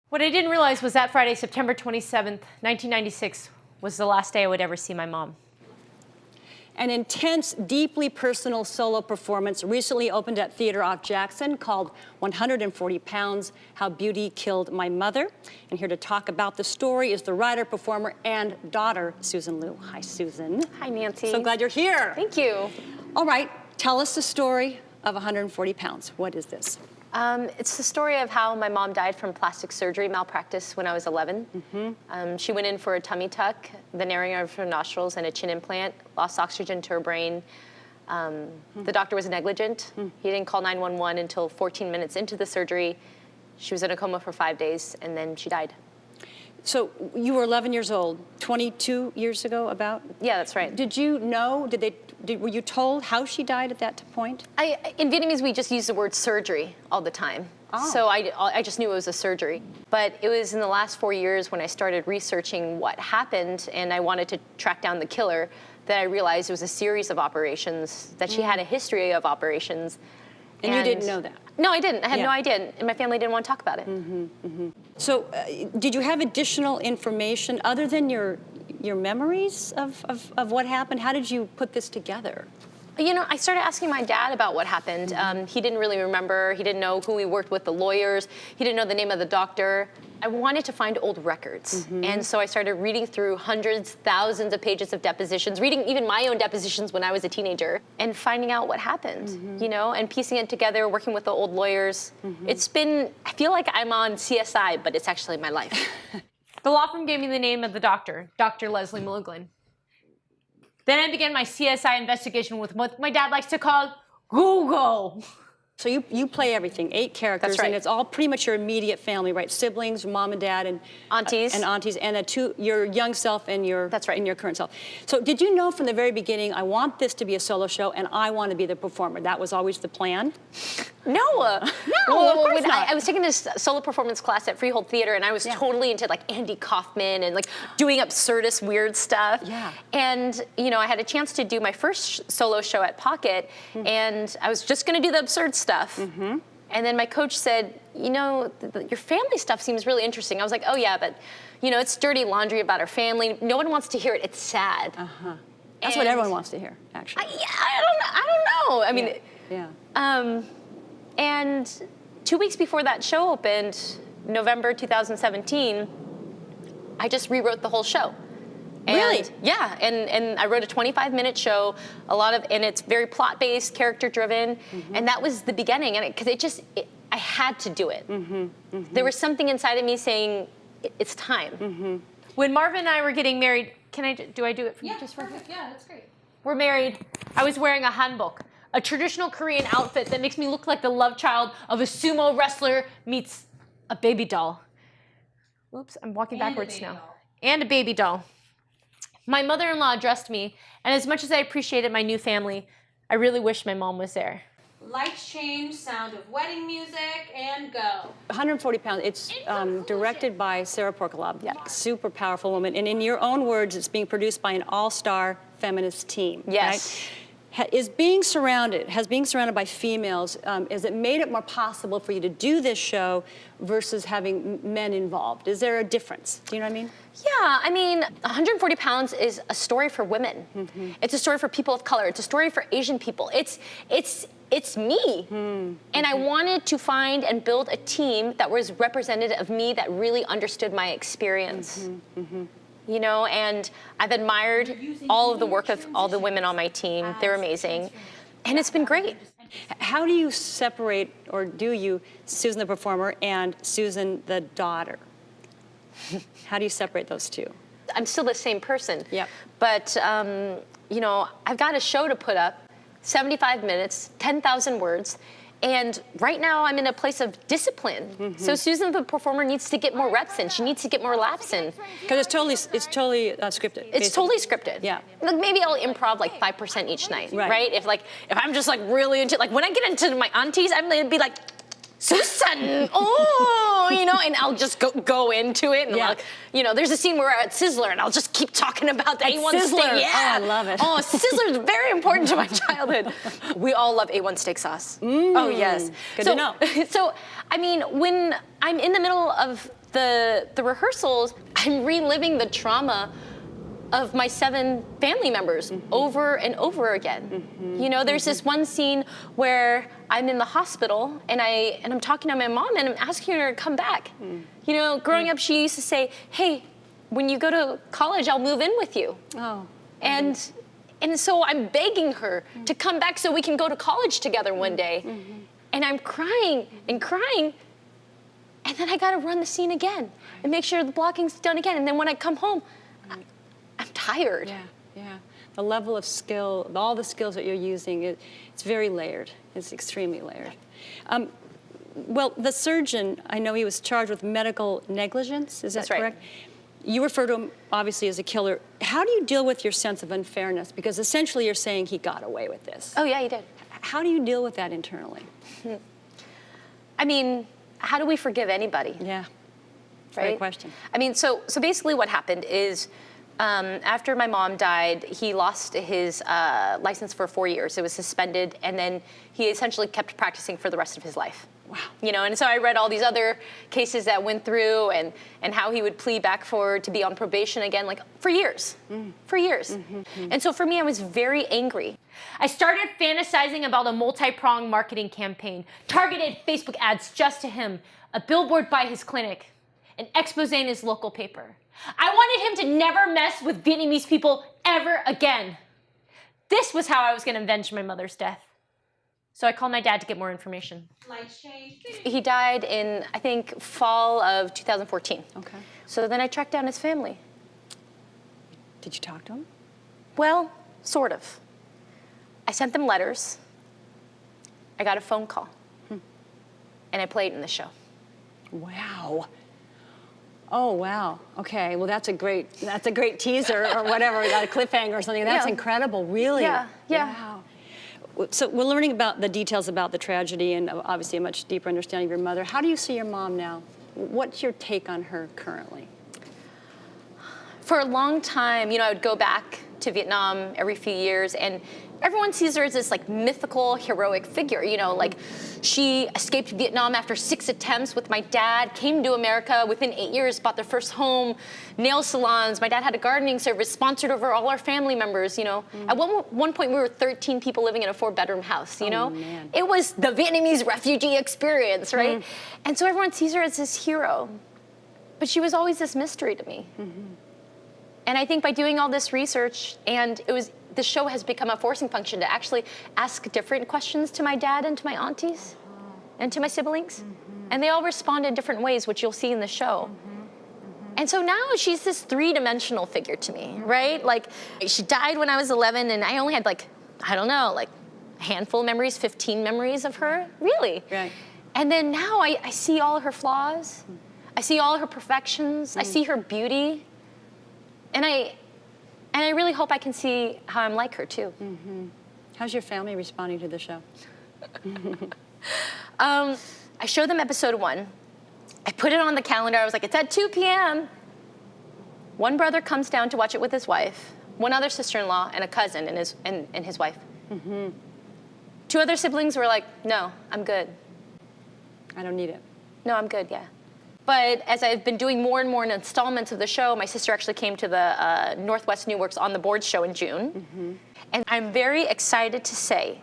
What I didn't realize was that Friday, September 27th, 1996, was the last day I would ever see my mom. An intense, deeply personal solo performance recently opened at Theater Off Jackson called 140 Pounds, How Beauty Killed My Mother. And here to talk about the story is the writer, performer, and daughter, Susan Lieu. Hi, Susan. Hi, Nancy. So glad you're here. Thank you. All right, tell us the story of 140 Pounds. What is this? It's the story of how my mom died from plastic surgery malpractice when I was 11. She went in for a tummy tuck, the narrowing of her nostrils, and a chin implant, lost oxygen to her brain. The doctor was negligent. He didn't call 911 until 14 minutes into the surgery. She was in a coma for 5 days, and then she died. So you were 11 years old, 22 years ago about? Yeah, that's right. Did you know, were you told how she died at that point? In Vietnamese, we just use the word surgery all the time. Oh. So I just knew it was a surgery. But it was in the last 4 years when I started researching what happened and I wanted to track down the killer that I realized it was a series of operations, that she had a history of operations. And you didn't know that? No, I didn't. I had no idea, and my family didn't want to talk about it. So did you have additional information other than your memories of what happened? How did you put this together? You know, I started asking my dad about what happened. He didn't really remember. He didn't know who we worked with, the lawyers. He didn't know the name of the doctor. I wanted to find old records. And so I started reading through hundreds, thousands of pages of depositions, reading even my own depositions when I was a teenager, and finding out what happened, you know, and piecing it together, working with the old lawyers. It's been, I feel like I'm on CSI, but it's actually my life. The law firm gave me the name of the doctor, Dr. Leslie Mluglin. Then I began my CSI investigation with what my dad likes to call Google. So you play everything, 8 characters, That's right. and it's all pretty much your immediate family, right? Siblings, mom and dad, and aunties, and your young self and your That's right. and your current self. So did you know from the very beginning, I want this to be a solo show, and I want to be the performer? That was always the plan. No, of course not. I was taking this solo performance class at Freehold Theater, and I was totally into like Andy Kaufman and like doing absurdist, weird stuff. Yeah. And you know, I had a chance to do my first solo show at Pocket, and I was just going to do the absurd stuff. And then my coach said, you know, your family stuff seems really interesting. I was like, oh yeah, but you know, it's dirty laundry about our family. No one wants to hear it. It's sad. That's what everyone wants to hear, actually. I don't know. I mean, and 2 weeks before that show opened, November 2017, I just rewrote the whole show. And, really? Yeah, and I wrote a 25-minute show, and it's very plot-based, character-driven, and that was the beginning, and because I had to do it. There was something inside of me saying, it's time. When Marvin and I were getting married, do I do it for you just for a second? Yeah, that's great. We're married. I was wearing a hanbok, a traditional Korean outfit that makes me look like the love child of a sumo wrestler meets a baby doll. Oops, I'm walking backwards now. And a baby doll. My mother-in-law addressed me, and as much as I appreciated my new family, I really wish my mom was there. Lights change, sound of wedding music, and go. 140 Pounds, it's directed by Sarah Porkalab, super powerful woman. And in your own words, it's being produced by an all-star feminist team. Yes. Right? Has being surrounded by females, has it made it more possible for you to do this show versus having men involved? Is there a difference? Do you know what I mean? Yeah, I mean, 140 Pounds is a story for women. It's a story for people of color. It's a story for Asian people. It's me. And I wanted to find and build a team that was representative of me, that really understood my experience. You know, and I've admired all of the work of all the women on my team. They're amazing. And it's been great. How do you separate, or do you, Susan the performer and Susan the daughter? How do you separate those two? I'm still the same person. Yep. But, you know, I've got a show to put up, 75 minutes, 10,000 words. And right now I'm in a place of discipline. So Susan the performer needs to get more reps in. She needs to get more laps in. Because it's totally scripted. It's basically. totally scripted. Yeah. Like maybe I'll improv like 5% each night, Right. right? If I'm just like really into, like when I get into my aunties, I'm gonna be like Susan, oh, you know, and I'll just go into it. And like, you know, there's a scene where we're at Sizzler and I'll just keep talking about the A1 steak. Yeah. Oh, I love it. Oh, Sizzler's very important to my childhood. We all love A1 steak sauce. Oh, yes. Good to know. So, I mean, when I'm in the middle of the rehearsals, I'm reliving the trauma of my 7 family members over and over again. You know, there's this one scene where I'm in the hospital and I'm talking to my mom and I'm asking her to come back. You know, growing up, she used to say, hey, when you go to college, I'll move in with you. Oh. And so I'm begging her to come back so we can go to college together one day. And I'm crying and crying. And then I gotta run the scene again and make sure the blocking's done again. And then when I come home, I'm tired. Yeah. The level of skill, all the skills that you're using, it's very layered. It's extremely layered. Well, the surgeon, I know he was charged with medical negligence. Is that correct? Right. You refer to him, obviously, as a killer. How do you deal with your sense of unfairness? Because essentially you're saying he got away with this. Oh, yeah, he did. How do you deal with that internally? I mean, how do we forgive anybody? Yeah. Right? Great question. I mean, so basically what happened is, after my mom died, he lost his license for 4 years. It was suspended, and then he essentially kept practicing for the rest of his life. Wow. You know, and so I read all these other cases that went through and how he would plead back to be on probation again, like for years, for years. And so for me, I was very angry. I started fantasizing about a multi-pronged marketing campaign, targeted Facebook ads just to him, a billboard by his clinic, an expose in his local paper. I wanted him to never mess with Vietnamese people ever again. This was how I was going to avenge my mother's death. So I called my dad to get more information. Lights changed. He died in, I think, fall of 2014. Okay. So then I tracked down his family. Did you talk to him? Well, sort of. I sent them letters. I got a phone call. And I played in the show. Wow. Oh, wow. Okay, well, that's a great teaser or whatever, we got a cliffhanger or something. That's incredible, really. Yeah. Wow. So we're learning about the details about the tragedy and obviously a much deeper understanding of your mother. How do you see your mom now? What's your take on her currently? For a long time, you know, I would go back to Vietnam every few years, and everyone sees her as this like mythical, heroic figure, you know, like she escaped Vietnam after 6 attempts with my dad, came to America within 8 years, bought their first home, nail salons. My dad had a gardening service, sponsored over all our family members, you know. At one point, we were 13 people living in a 4-bedroom house, you know. Man. It was the Vietnamese refugee experience, right? And so everyone sees her as this hero, but she was always this mystery to me. And I think by doing all this research, and the show has become a forcing function to actually ask different questions to my dad and to my aunties and to my siblings. And they all respond in different ways, which you'll see in the show. And so now she's this 3-dimensional figure to me, right? Like, she died when I was 11, and I only had like, I don't know, like a handful of memories, 15 memories of her, really. Right. And then now I see all of her flaws. I see all of her perfections. I see her beauty. And I really hope I can see how I'm like her, too. How's your family responding to the show? I showed them episode 1. I put it on the calendar. I was like, it's at 2 p.m. One brother comes down to watch it with his wife, one other sister-in-law, and a cousin and his wife. 2 other siblings were like, no, I'm good. I don't need it. No, I'm good, yeah. But as I've been doing more and more installments of the show, my sister actually came to the Northwest New Works On the Board show in June. And I'm very excited to say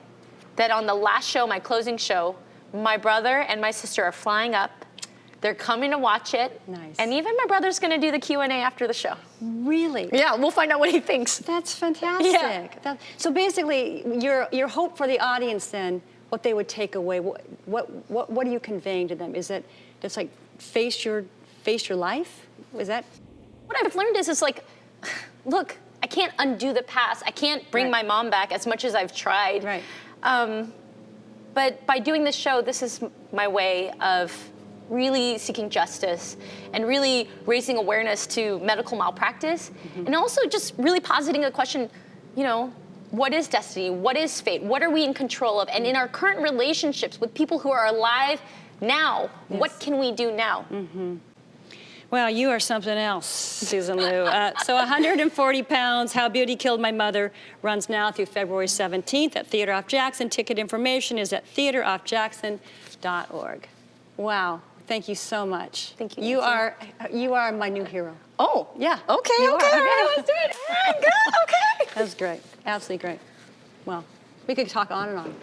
that on the last show, my closing show, my brother and my sister are flying up. They're coming to watch it. Nice. And even my brother's gonna do the Q&A after the show. Really? Yeah, we'll find out what he thinks. That's fantastic. Yeah. So basically, your hope for the audience then, what they would take away, what are you conveying to them? Is that just like face your life? Is that? What I've learned is like, look, I can't undo the past. I can't bring my mom back as much as I've tried. Right. But by doing this show, this is my way of really seeking justice and really raising awareness to medical malpractice, and also just really positing a question, you know, what is destiny? What is fate? What are we in control of? And in our current relationships with people who are alive Now, what can we do now? Well, you are something else, Susan Lieu. So 140 Pounds, How Beauty Killed My Mother runs now through February 17th at Theater Off Jackson. Ticket information is at theateroffjackson.org. Wow, thank you so much. Thank you, You Nancy. are my new hero. Oh, Yeah. Okay, you okay, are. all right, let's do it. Good, okay. That was great, absolutely great. Well, we could talk on and on.